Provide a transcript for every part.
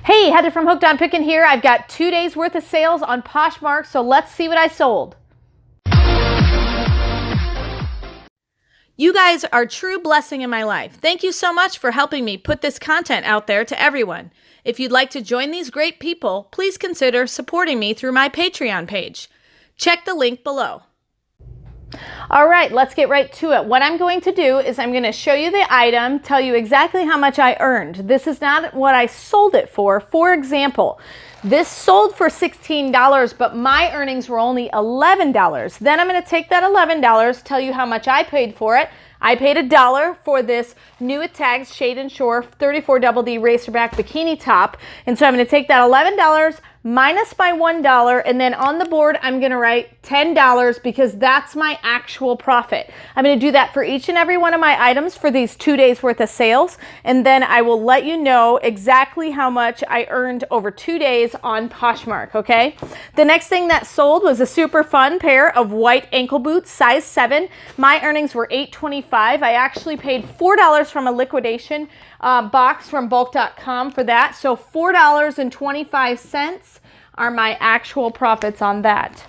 Hey, Heather from Hooked on Pickin here. I've got 2 days worth of sales on Poshmark, so let's see what I sold. You guys are a true blessing in my life. Thank you so much for helping me put this content out there to everyone. If you'd like to join these great people, please consider supporting me through my Patreon page. Check the link below. All right, let's get right to it. What I'm going to do is I'm going to show you the item, tell you exactly how much I earned. This is not what I sold it for. For example, this sold for $16, but my earnings were only $11. Then I'm going to take that $11, tell you how much I paid for it. I paid $1 for this new Tags Shade and Shore 34 Double D Racerback Bikini Top. And so I'm going to take that $11 minus my $1, and then on the board I'm going to write $10 because that's my actual profit. I'm going to do that for each and every one of my items for these 2 days worth of sales, and then I will let you know exactly how much I earned over 2 days on Poshmark, okay? The next thing that sold was a super fun pair of white ankle boots, size 7. My earnings were $8.25. I actually paid $4 from a liquidation box from Bulq.com for that, so $4.25 are my actual profits on that.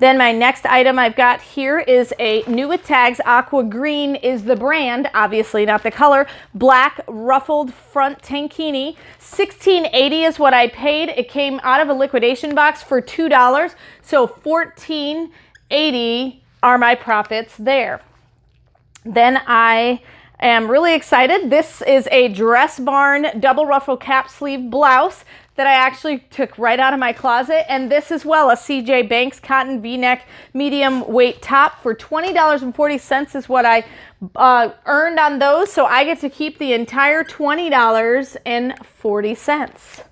Then my next item I've got here is a new with tags. Aqua Green is the brand, obviously not the color. Black ruffled front tankini. $16.80 is what I paid. It came out of a liquidation box for $2, so $14.80 are my profits there. Then I am really excited. This is a Dress Barn double ruffle cap sleeve blouse that I actually took right out of my closet. And this as well, a CJ Banks cotton V-neck medium weight top for $20.40 is what I earned on those. So I get to keep the entire $20.40.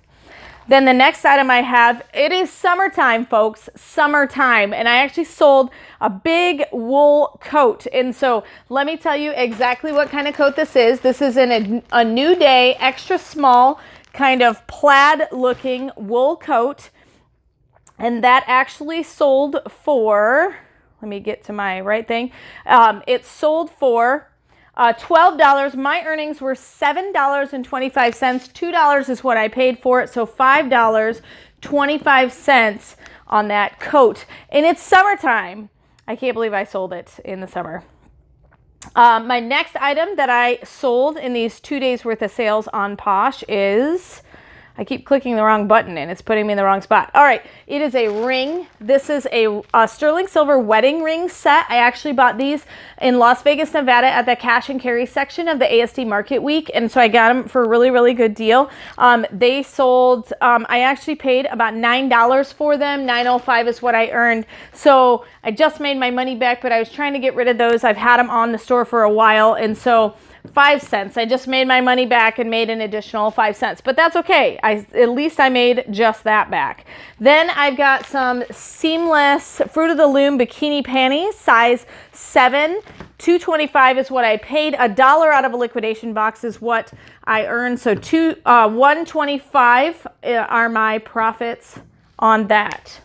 Then the next item I have, it is summertime, folks, summertime. And I actually sold a big wool coat. And so let me tell you exactly what kind of coat this is. This is in a New Day, extra small, kind of plaid looking wool coat. And that actually sold for, let me get to my right thing. It sold for $12. My earnings were $7.25. $2 is what I paid for it, so $5.25 on that coat. And it's summertime. I can't believe I sold it in the summer. My next item that I sold in these 2 days worth of sales on Posh is, I keep clicking the wrong button and it's putting me in the wrong spot. All right, it is a ring. This is a sterling silver wedding ring set. I actually bought these in Las Vegas, Nevada at the cash and carry section of the ASD Market Week. And so I got them for a really, really good deal. They sold, I actually paid about $9 for them. $9.05 is what I earned. So I just made my money back, but I was trying to get rid of those. I've had them on the store for a while. And so 5 cents. I just made my money back and made an additional 5 cents, but that's okay. At least I made just that back. Then I've got some seamless Fruit of the Loom bikini panties, size 7. $2.25 is what I paid. $1 out of a liquidation box is what I earned. So $1.25 are my profits on that.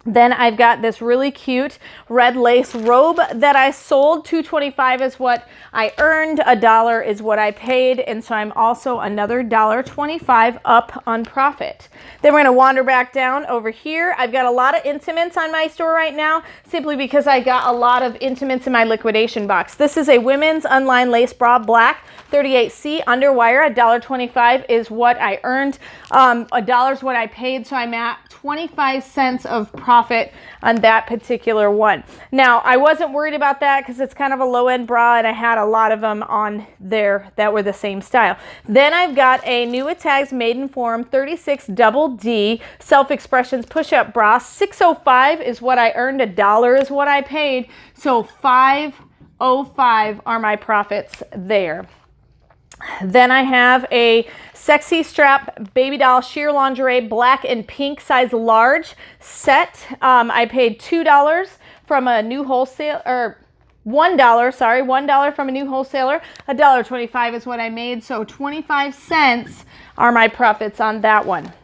Then I've got this really cute red lace robe that I sold. $2.25 is what I earned. $1 is what I paid. And so I'm also another $1.25 up on profit. Then we're going to wander back down over here. I've got a lot of intimates on my store right now, simply because I got a lot of intimates in my liquidation box. This is a women's unlined lace bra, black, 38C underwire. $1.25 is what I earned. $1 is what I paid. So I'm at 25 cents of profit on that particular one. Now, I wasn't worried about that because it's kind of a low-end bra and I had a lot of them on there that were the same style. Then I've got a new with tags Maiden Form 36 Double D Self-Expressions push-up bra. $6.05 is what I earned. $1 is what I paid. So $5.05 are my profits there. Then I have a sexy strap baby doll sheer lingerie black and pink size large set. I paid $2 from a new wholesale, or $1, sorry, $1 from a new wholesaler. $1.25 is what I made, so 25 cents are my profits on that one.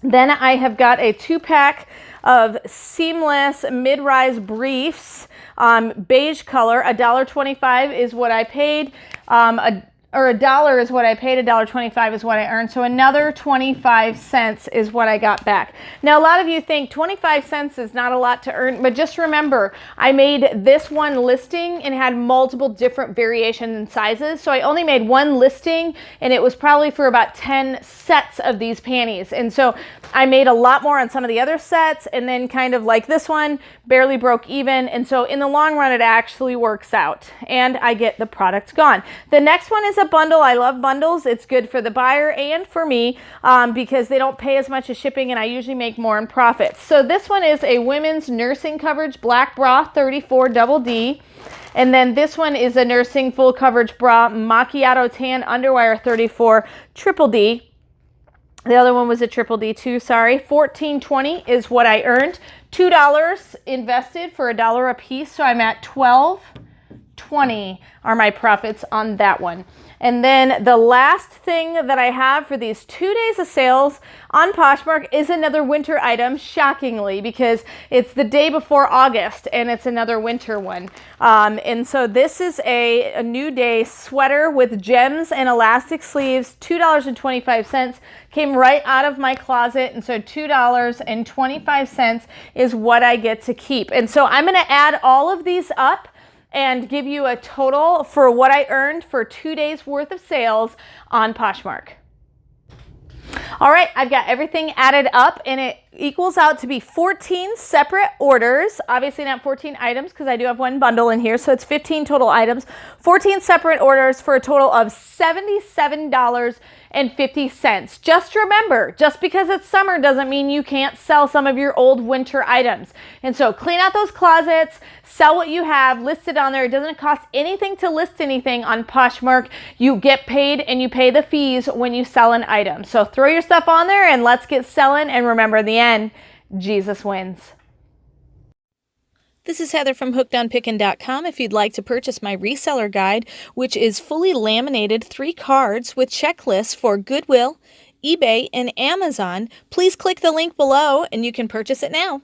Then I have got a 2-pack of seamless mid-rise briefs, beige color. $1.25 is what I paid. or $1 is what I paid, $1.25 is what I earned. So another 25 cents is what I got back. Now, a lot of you think 25 cents is not a lot to earn, but just remember, I made this one listing and had multiple different variations and sizes. So I only made one listing and it was probably for about 10 sets of these panties. And so I made a lot more on some of the other sets, and then kind of like this one, barely broke even. And so in the long run, it actually works out and I get the product gone. The next one is a bundle. I love bundles. It's good for the buyer and for me because they don't pay as much as shipping, and I usually make more in profits. So this one is a women's nursing coverage black bra 34 double D. And then this one is a nursing full coverage bra macchiato tan underwire 34 triple D. The other one was a triple D too, sorry. $14.20 is what I earned. $2 invested for $1 a piece, so I'm at $12.20 are my profits on that one. And then the last thing that I have for these 2 days of sales on Poshmark is another winter item, shockingly, because it's the day before August and it's another winter one. And so this is a new day sweater with gems and elastic sleeves, $2.25. Came right out of my closet, and so $2.25 is what I get to keep. And so I'm going to add all of these up and give you a total for what I earned for 2 days worth of sales on Poshmark. All right, I've got everything added up and it equals out to be 14 separate orders. Obviously not 14 items because I do have one bundle in here, so it's 15 total items. 14 separate orders for a total of $77.50. Just remember, just because it's summer doesn't mean you can't sell some of your old winter items. And so clean out those closets, sell what you have, list it on there. It doesn't cost anything to list anything on Poshmark. You get paid and you pay the fees when you sell an item. So throw your stuff on there and let's get selling. And remember, in the end, Jesus wins. This is Heather from hookedonpickin.com. If you'd like to purchase my reseller guide, which is fully laminated 3 cards with checklists for Goodwill, eBay, and Amazon, please click the link below and you can purchase it now.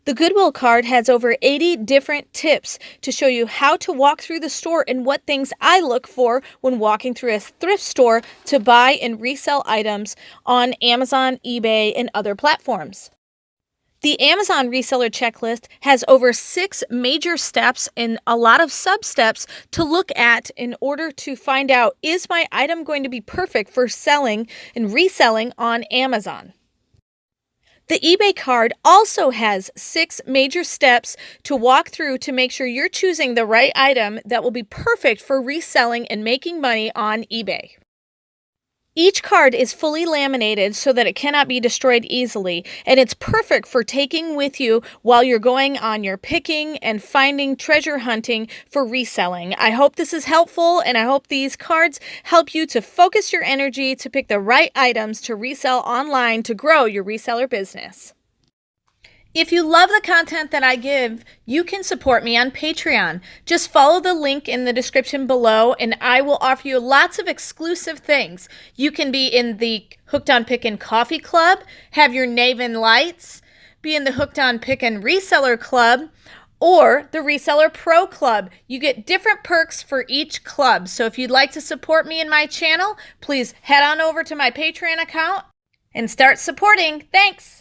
The Goodwill card has over 80 different tips to show you how to walk through the store and what things I look for when walking through a thrift store to buy and resell items on Amazon, eBay, and other platforms. The Amazon reseller checklist has over 6 major steps and a lot of sub-steps to look at in order to find out, is my item going to be perfect for selling and reselling on Amazon? The eBay card also has 6 major steps to walk through to make sure you're choosing the right item that will be perfect for reselling and making money on eBay. Each card is fully laminated so that it cannot be destroyed easily, and it's perfect for taking with you while you're going on your picking and finding treasure hunting for reselling. I hope this is helpful, and I hope these cards help you to focus your energy to pick the right items to resell online to grow your reseller business. If you love the content that I give, you can support me on Patreon. Just follow the link in the description below and I will offer you lots of exclusive things. You can be in the Hooked on Pickin' Coffee Club, have your Naven Lights, be in the Hooked on Pickin' Reseller Club, or the Reseller Pro Club. You get different perks for each club. So if you'd like to support me in my channel, please head on over to my Patreon account and start supporting. Thanks.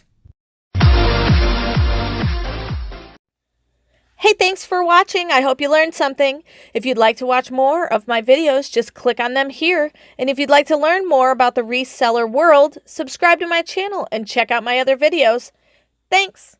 Hey, thanks for watching. I hope you learned something. If you'd like to watch more of my videos, just click on them here. And if you'd like to learn more about the reseller world, subscribe to my channel and check out my other videos. Thanks.